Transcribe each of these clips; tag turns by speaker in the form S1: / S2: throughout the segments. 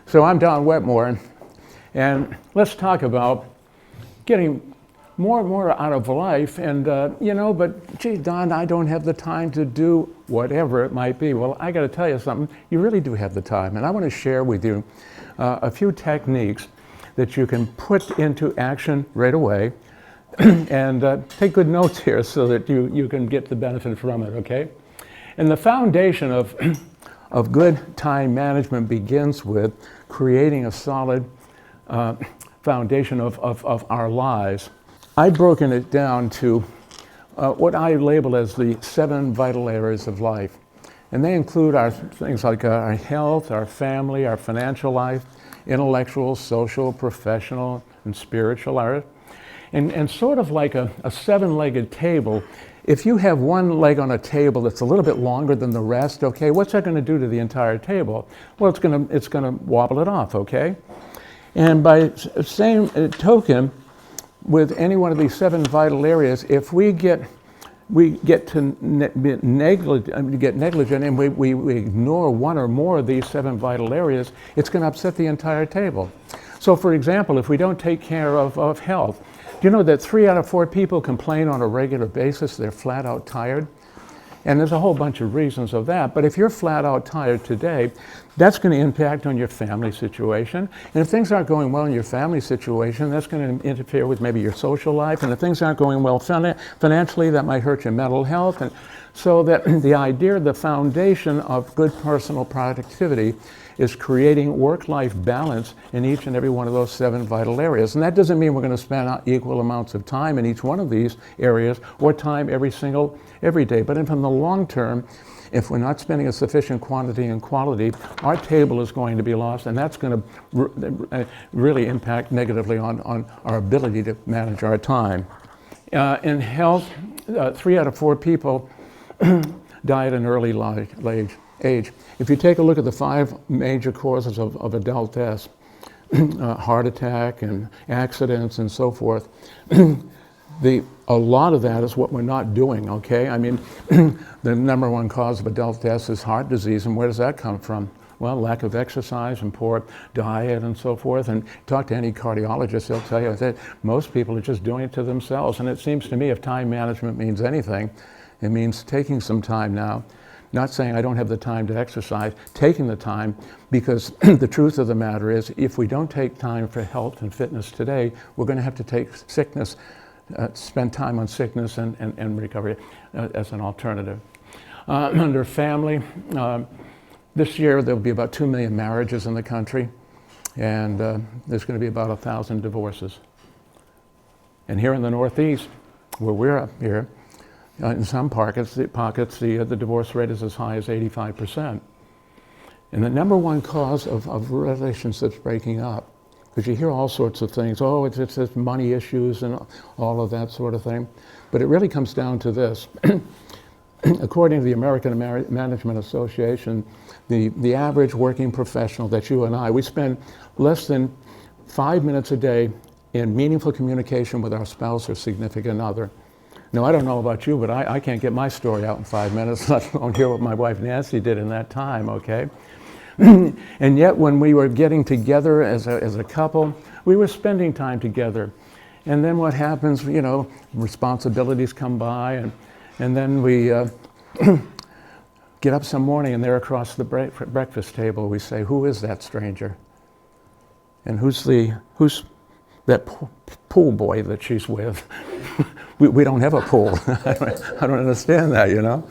S1: So I'm Don Wetmore, and let's talk about getting more and more out of life. And but gee, Don, I don't have the time to do whatever it might be. Well, I got to tell you something. You really do have the time, and I want to share with you a few techniques that you can put into action right away. And take good notes here so that you can get the benefit from it. Okay, and the foundation of good time management begins with creating a solid foundation of our lives. I've broken it down to what I label as the 7 vital areas of life. And they include our things like our health, our family, our financial life, intellectual, social, professional, and spiritual area. And sort of like a 7-legged table, if you have one leg on a table that's a little bit longer than the rest, okay, what's that going to do to the entire table? Well, it's going to wobble it off, okay? And by same token, with any one of these 7 vital areas, if we get negligent and we ignore one or more of these 7 vital areas, it's going to upset the entire table. So, for example, if we don't take care of health, do you know that 3 out of 4 people complain on a regular basis they're flat out tired? And there's a whole bunch of reasons of that. But if you're flat out tired today, that's going to impact on your family situation. And if things aren't going well in your family situation, that's going to interfere with maybe your social life. And if things aren't going well financially, that might hurt your mental health. And so that the idea, the foundation of good personal productivity is creating work-life balance in each and every one of those 7 vital areas. And that doesn't mean we're going to spend equal amounts of time in each one of these areas or time every day. But in the long term, if we're not spending a sufficient quantity and quality, our table is going to be lost, and that's going to really impact negatively on our ability to manage our time. In health, 3 out of 4 people die at an early age. If you take a look at the 5 major causes of adult death, heart attack and accidents and so forth, a lot of that is what we're not doing, okay? I mean, the number 1 cause of adult death is heart disease, and where does that come from? Well, lack of exercise and poor diet and so forth. And talk to any cardiologist, they'll tell you that most people are just doing it to themselves. And it seems to me if time management means anything, it means taking some time now. Not saying I don't have the time to exercise, taking the time, because the truth of the matter is if we don't take time for health and fitness today, we're going to have to take spend time on sickness and recovery as an alternative. Under family, this year there'll be about 2 million marriages in the country, and there's going to be about 1,000 divorces. And here in the Northeast, where we're up here, in some pockets, the divorce rate is as high as 85%. And the number 1 cause of relationships breaking up, because you hear all sorts of things, oh, it's money issues and all of that sort of thing. But it really comes down to this. According to the American Management Association, the average working professional, that's you and I, we spend less than 5 minutes a day in meaningful communication with our spouse or significant other. Now, I don't know about you, but I can't get my story out in 5 minutes, let alone hear what my wife Nancy did in that time, okay? And yet, when we were getting together as a couple, we were spending time together. And then what happens, you know, responsibilities come by, and then we get up some morning and there across the breakfast table we say, who is that stranger? And who's that pool boy that she's with? we don't have a pool. I don't understand that, you know?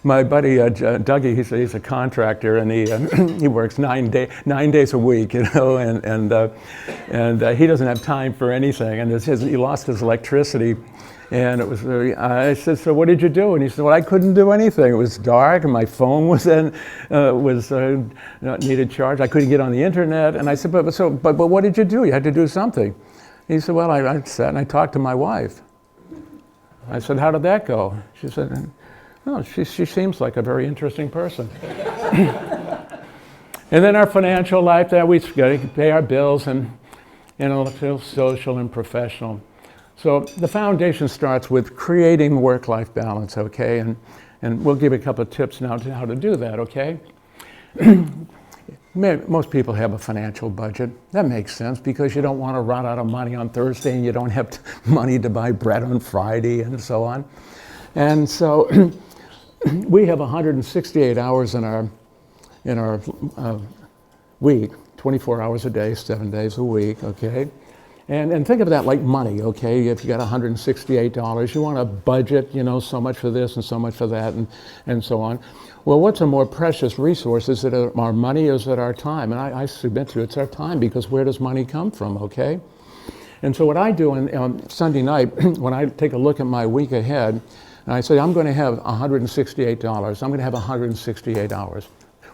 S1: My buddy Dougie, he's a contractor, and he works 9 days a week, you know, and he doesn't have time for anything. And he lost his electricity, and it was very. I said, so what did you do? And he said, well, I couldn't do anything. It was dark, and my phone was needed charge. I couldn't get on the internet. And I said, but what did you do? You had to do something. He said, well, I sat and I talked to my wife. I said, how did that go? She said, oh, she seems like a very interesting person. And then our financial life, that we got to pay our bills and intellectual, social, and professional. So the foundation starts with creating work-life balance, okay? And we'll give you a couple of tips now to how to do that, okay? Most people have a financial budget. That makes sense because you don't want to run out of money on Thursday and you don't have money to buy bread on Friday and so on. And so we have 168 hours in our week, 24 hours a day, 7 days a week, okay? And think of that like money, okay? If you got $168, you want to budget, so much for this and so much for that and so on. Well, what's a more precious resource? Is it our money or is it our time? And I submit to you, it's our time, because where does money come from, okay? And so what I do on Sunday night, when I take a look at my week ahead, and I say, I'm going to have $168. I'm going to have 168 hours.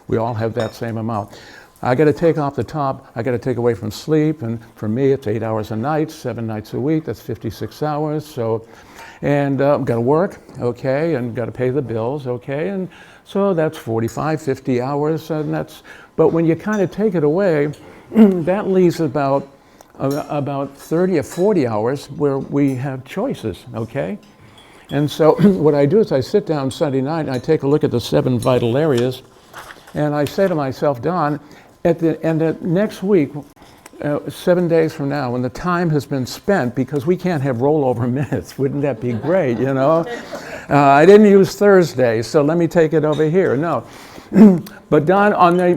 S1: We all have that same amount. I got to take off the top, I got to take away from sleep, and for me it's 8 hours a night, 7 nights a week, that's 56 hours, so, and got to work, okay, and got to pay the bills, okay, and so that's 45, 50 hours, and but when you kind of take it away, that leaves about 30 or 40 hours where we have choices, okay? And so what I do is I sit down Sunday night and I take a look at the 7 vital areas, and I say to myself, Don, at the end of next week, 7 days from now, when the time has been spent, because we can't have rollover minutes, wouldn't that be great, I didn't use Thursday, so let me take it over here. No. But Don, on the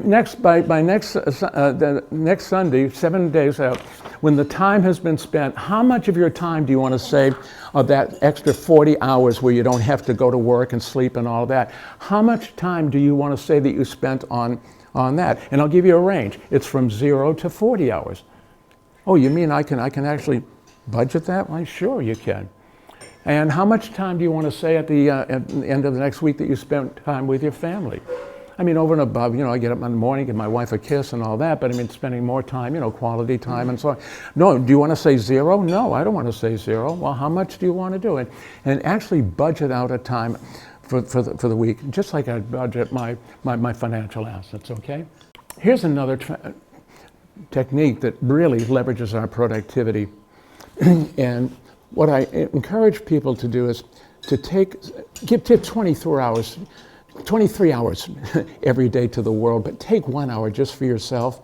S1: next Sunday, 7 days out, when the time has been spent, how much of your time do you want to save of that extra 40 hours where you don't have to go to work and sleep and all that? How much time do you want to say that you spent on that? And I'll give you a range. It's from 0 to 40 hours. Oh, you mean I can actually budget that? Well, sure you can. And how much time do you want to say at the end of the next week that you spent time with your family? I mean, over and above, I get up in the morning, give my wife a kiss and all that, but I mean, spending more time, quality time and so on. No, do you want to say 0? No, I don't want to say 0. Well, how much do you want to do it? And actually budget out a time for the week, just like I budget my financial assets, okay? Here's another technique that really leverages our productivity. And what I encourage people to do is to give 23 hours every day to the world, but take 1 hour just for yourself.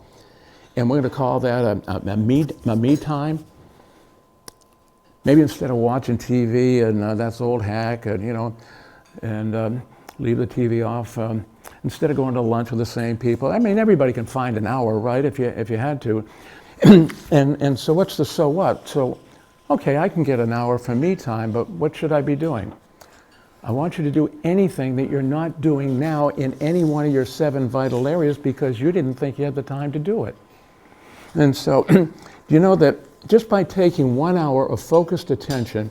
S1: And we're going to call that a me time. Maybe instead of watching TV and that's old hack, and leave the TV off, instead of going to lunch with the same people. I mean, everybody can find an hour, right, if you had to. and so what's the so what? So, okay, I can get an hour for me time, but what should I be doing? I want you to do anything that you're not doing now in any one of your 7 vital areas because you didn't think you had the time to do it. And so, do you know that just by taking 1 hour of focused attention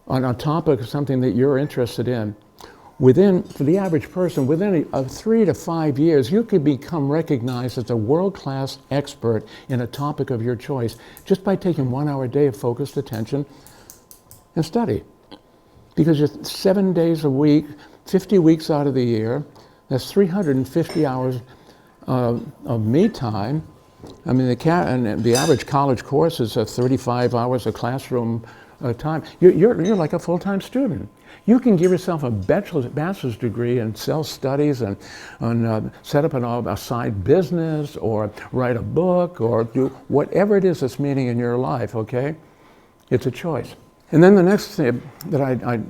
S1: on a topic of something that you're interested in, for the average person, within 3 to 5 years, you could become recognized as a world-class expert in a topic of your choice just by taking 1 hour a day of focused attention and study. Because you're 7 days a week, 50 weeks out of the year, that's 350 hours of me time. I mean, the average college course is 35 hours of classroom time. You're like a full-time student. You can give yourself a bachelor's degree in self-studies and set up a side business or write a book or do whatever it is that's meaning in your life, okay? It's a choice. And then the next thing that I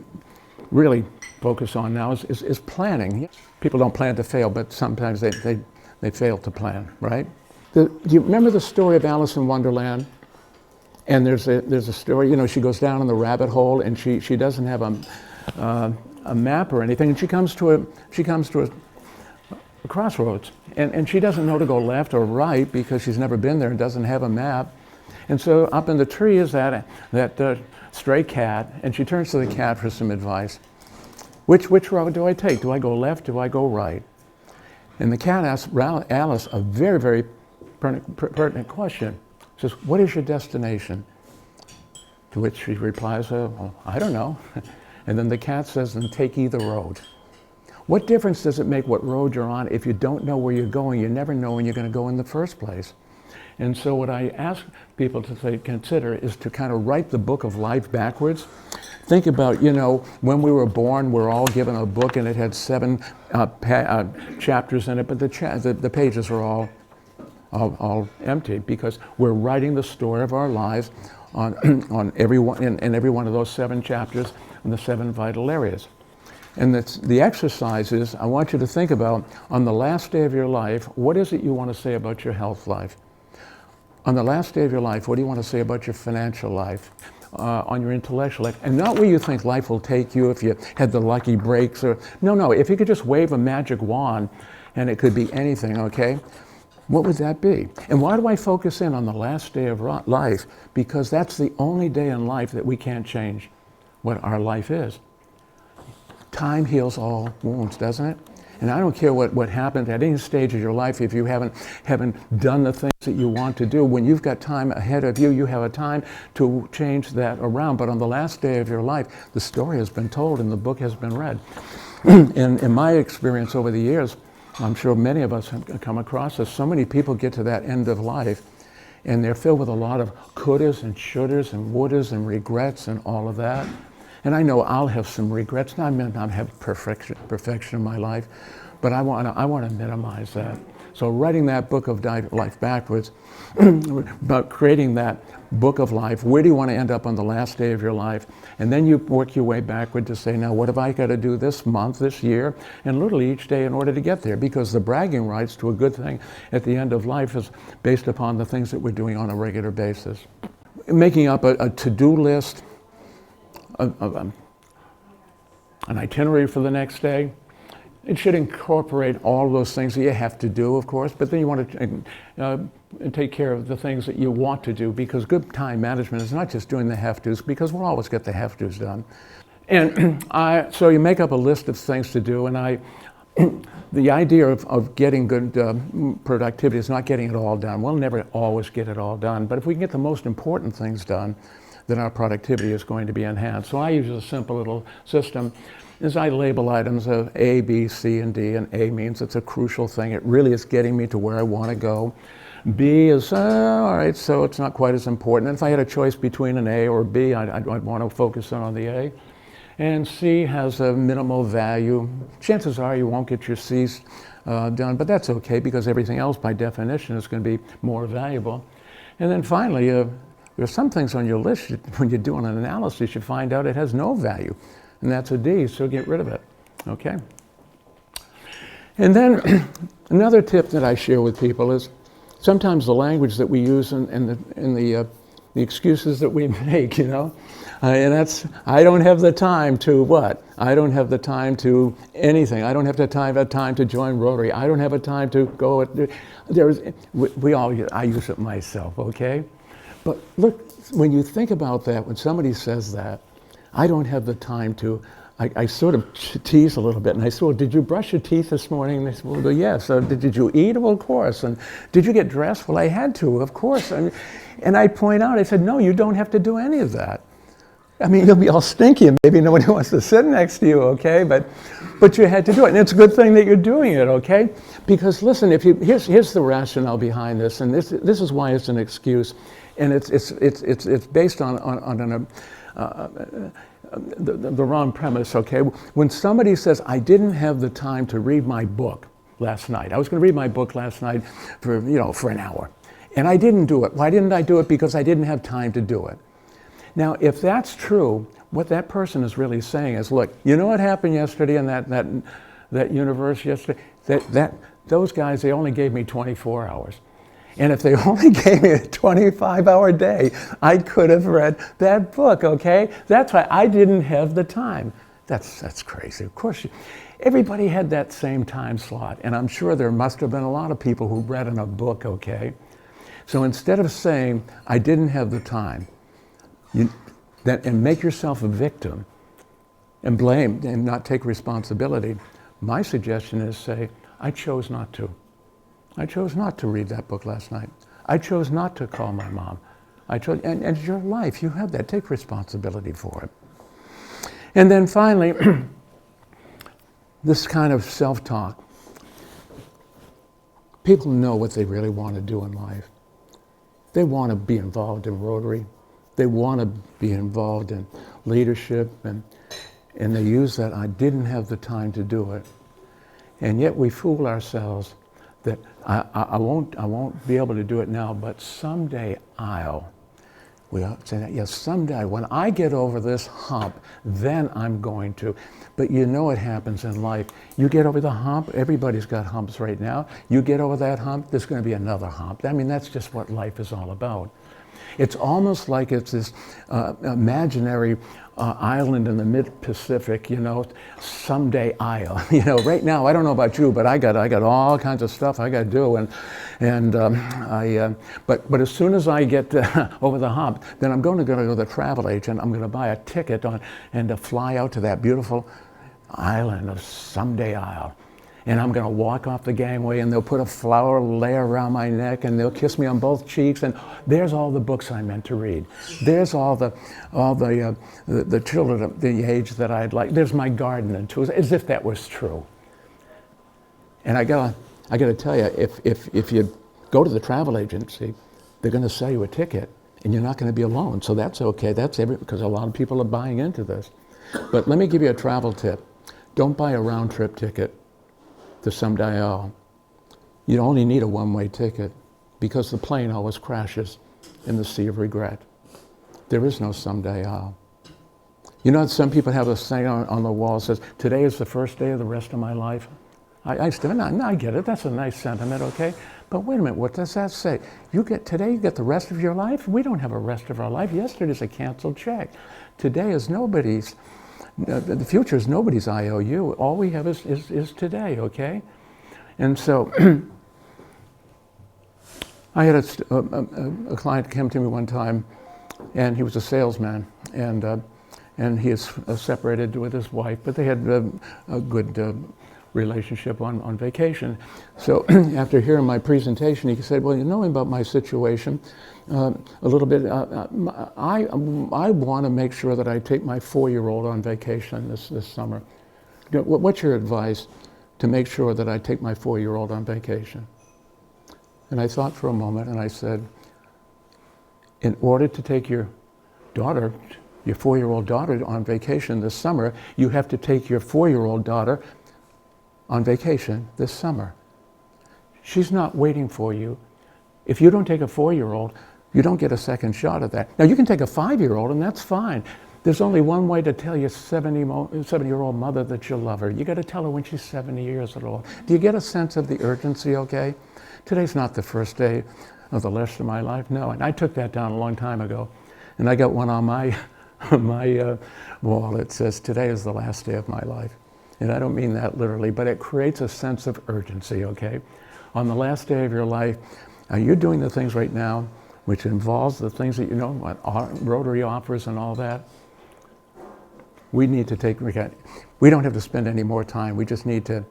S1: really focus on now is planning. People don't plan to fail, but sometimes they fail to plan, right? Do you remember the story of Alice in Wonderland? And there's a story, she goes down in the rabbit hole and she doesn't have a map or anything, and she comes to a crossroads, and she doesn't know to go left or right because she's never been there and doesn't have a map. And so up in the tree is that stray cat, and she turns to the cat for some advice. Which road do I take? Do I go left? Do I go right? And the cat asks Alice a very, very pertinent question. She says, what is your destination? To which she replies, well, I don't know. And then the cat says, then take either road. What difference does it make what road you're on if you don't know where you're going? You never know when you're going to go in the first place. And so what I ask people to consider is to kind of write the book of life backwards. Think about, when we were born, we're all given a book and it had 7 chapters in it, but the pages are all empty because we're writing the story of our lives on every one, in every one of those 7 chapters in the 7 vital areas. And the exercise is, I want you to think about, on the last day of your life, what is it you want to say about your health life? On the last day of your life, what do you want to say about your financial life? On your intellectual life? And not where you think life will take you if you had the lucky breaks or, no, if you could just wave a magic wand and it could be anything, okay? What would that be? And why do I focus in on the last day of life? Because that's the only day in life that we can't change what our life is. Time heals all wounds, doesn't it? And I don't care what happened at any stage of your life, if you haven't done the things that you want to do. When you've got time ahead of you, you have a time to change that around. But on the last day of your life, the story has been told and the book has been read. And in my experience over the years, I'm sure many of us have come across this, so many people get to that end of life and they're filled with a lot of couldas and shouldas and wouldas and regrets and all of that. And I know I'll have some regrets. Now, I may not have perfection in my life, but I want to minimize that. So writing that book of life backwards, about creating that book of life, where do you want to end up on the last day of your life? And then you work your way backward to say, now what have I got to do this month, this year, and literally each day in order to get there? Because the bragging rights to a good thing at the end of life is based upon the things that we're doing on a regular basis. Making up a to-do list, an itinerary for the next day. It should incorporate all those things that you have to do, of course, but then you want to take care of the things that you want to do, because good time management is not just doing the have-tos, because we'll always get the have-tos done. And so you make up a list of things to do, and the idea of getting good productivity is not getting it all done. We'll never always get it all done, but if we can get the most important things done, then our productivity is going to be enhanced. So I use a simple little system. As I label items of A, B, C, and D, and A means it's a crucial thing. It really is getting me to where I want to go. B is, all right, so it's not quite as important. And if I had a choice between an A or B, I'd want to focus on the A. And C has a minimal value. Chances are you won't get your C's done, but that's okay, because everything else by definition is going to be more valuable. And then finally, there's some things on your list, when you're doing an analysis, you find out it has no value, and that's a D, so get rid of it, okay? And then another tip that I share with people is sometimes the language that we use and the excuses that we make, and that's, I don't have the time to what? I don't have the time to anything. I don't have the time to join Rotary. I don't have a time to go. I use it myself, okay? But look, when you think about that, when somebody says that, I don't have the time to, I sort of tease a little bit, and I say, well, did you brush your teeth this morning? And they say, well, yes. Did you eat? Well, of course. And did you get dressed? Well, I had to, of course. And I point out, I said, no, you don't have to do any of that. I mean, you'll be all stinky and maybe nobody wants to sit next to you, okay? But you had to do it. And it's a good thing that you're doing it, okay? Because listen, here's the rationale behind this, and this is why it's an excuse. And it's based on the wrong premise, okay? When somebody says, I didn't have the time to read my book last night. I was going to read my book last night for an hour. And I didn't do it. Why didn't I do it? Because I didn't have time to do it. Now, if that's true, what that person is really saying is, look, you know what happened yesterday in that universe yesterday? Those guys, they only gave me 24 hours. And if they only gave me a 25-hour day, I could have read that book, okay? That's why I didn't have the time. That's crazy. Of course, everybody had that same time slot, and I'm sure there must have been a lot of people who read in a book, okay? So instead of saying, I didn't have the time, and make yourself a victim and blame and not take responsibility, my suggestion is say, I chose not to. I chose not to read that book last night. I chose not to call my mom. And it's your life, you have that, take responsibility for it. And then finally, this kind of self-talk. People know what they really want to do in life. they want to be involved in Rotary. They want to be involved in leadership, and they use that. I didn't have the time to do it. And yet we fool ourselves that I won't be able to do it now, but someday I'll. We say that, yes, someday when I get over this hump, then I'm going to. But you know what happens in life. You get over the hump, everybody's got humps right now. You get over that hump, there's going to be another hump. I mean, that's just what life is all about. It's almost like it's this imaginary island in the mid-Pacific, you know, someday I'll. You know, right now, I don't know about you, but I got all kinds of stuff I got to do, but as soon as I get over the hump, then I'm going to go to the travel agent. I'm going to buy a ticket and to fly out to that beautiful island of someday I'll. And I'm going to walk off the gangway, and they'll put a flower layer around my neck, and they'll kiss me on both cheeks, and there's all the books I meant to read. There's all the children of the age that I'd like. There's my garden, and too, as if that was true. And I gotta tell you, if you go to the travel agency, they're going to sell you a ticket, and you're not going to be alone. So that's okay. That's because a lot of people are buying into this. But let me give you a travel tip: don't buy a round trip ticket to someday I'll. You only need a one-way ticket, because the plane always crashes in the sea of regret. There is no someday I'll. You know, some people have a saying on the wall that says, today is the first day of the rest of my life. I get it, that's a nice sentiment, okay? But wait a minute, what does that say? Today you get the rest of your life? We don't have a rest of our life. Yesterday's a canceled check. Today is nobody's. The future is nobody's IOU. All we have is today, okay? And so I had a client come to me one time, and he was a salesman, and he is separated with his wife, but they had a good relationship on vacation. So after hearing my presentation, he said, well, you know about my situation a little bit. I want to make sure that I take my 4-year-old on vacation this summer. What's your advice to make sure that I take my 4-year-old on vacation? And I thought for a moment, and I said, in order to take your daughter, your 4-year-old daughter on vacation this summer, you have to take your 4-year-old daughter on vacation this summer. She's not waiting for you. If you don't take a 4-year-old, you don't get a second shot at that. Now you can take a 5-year-old, and that's fine. There's only one way to tell your 70-year-old mother that you love her. You got to tell her when she's 70 years old. Do you get a sense of the urgency, okay? Today's not the first day of the rest of my life, no. And I took that down a long time ago, and I got one on my wall that says, today is the last day of my life. And I don't mean that literally, but it creates a sense of urgency, okay? On the last day of your life, are you doing the things right now which involves the things that you know, what Rotary offers and all that? We need to take, we don't have to spend any more time. We just need to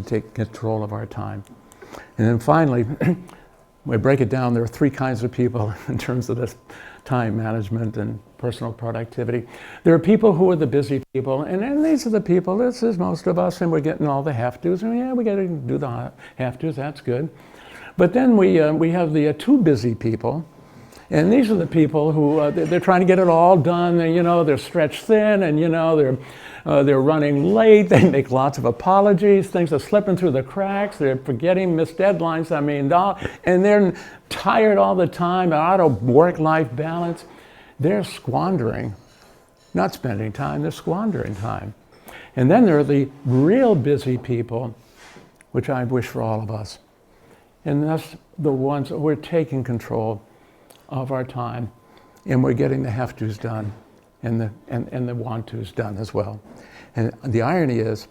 S1: take control of our time. And then finally, we break it down. There are 3 kinds of people in terms of this time management and personal productivity. There are people who are the busy people, and these are the people, this is most of us, and we're getting all the have-tos, and yeah, we got to do the have-tos, that's good. But then we have the too busy people, and these are the people who, they're trying to get it all done, and, you know, they're stretched thin, and, you know, they're running late, they make lots of apologies, things are slipping through the cracks, they're forgetting missed deadlines, and they're tired all the time, out of work-life balance. They're squandering, not spending time, they're squandering time. And then there are the real busy people, which I wish for all of us. And that's the ones that we're taking control of our time, and we're getting the have-tos done and the want-tos done as well. And the irony is,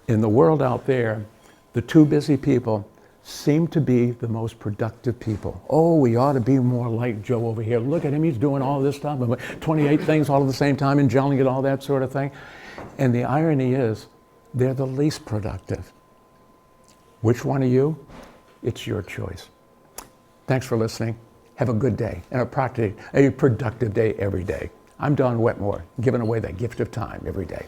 S1: in the world out there, the too busy people seem to be the most productive people. Oh, we ought to be more like Joe over here. Look at him, he's doing all this stuff, 28 things all at the same time and gelling it, all that sort of thing. And the irony is, they're the least productive. Which one are you? It's your choice. Thanks for listening. Have a good day and a productive day every day. I'm Don Wetmore, giving away the gift of time every day.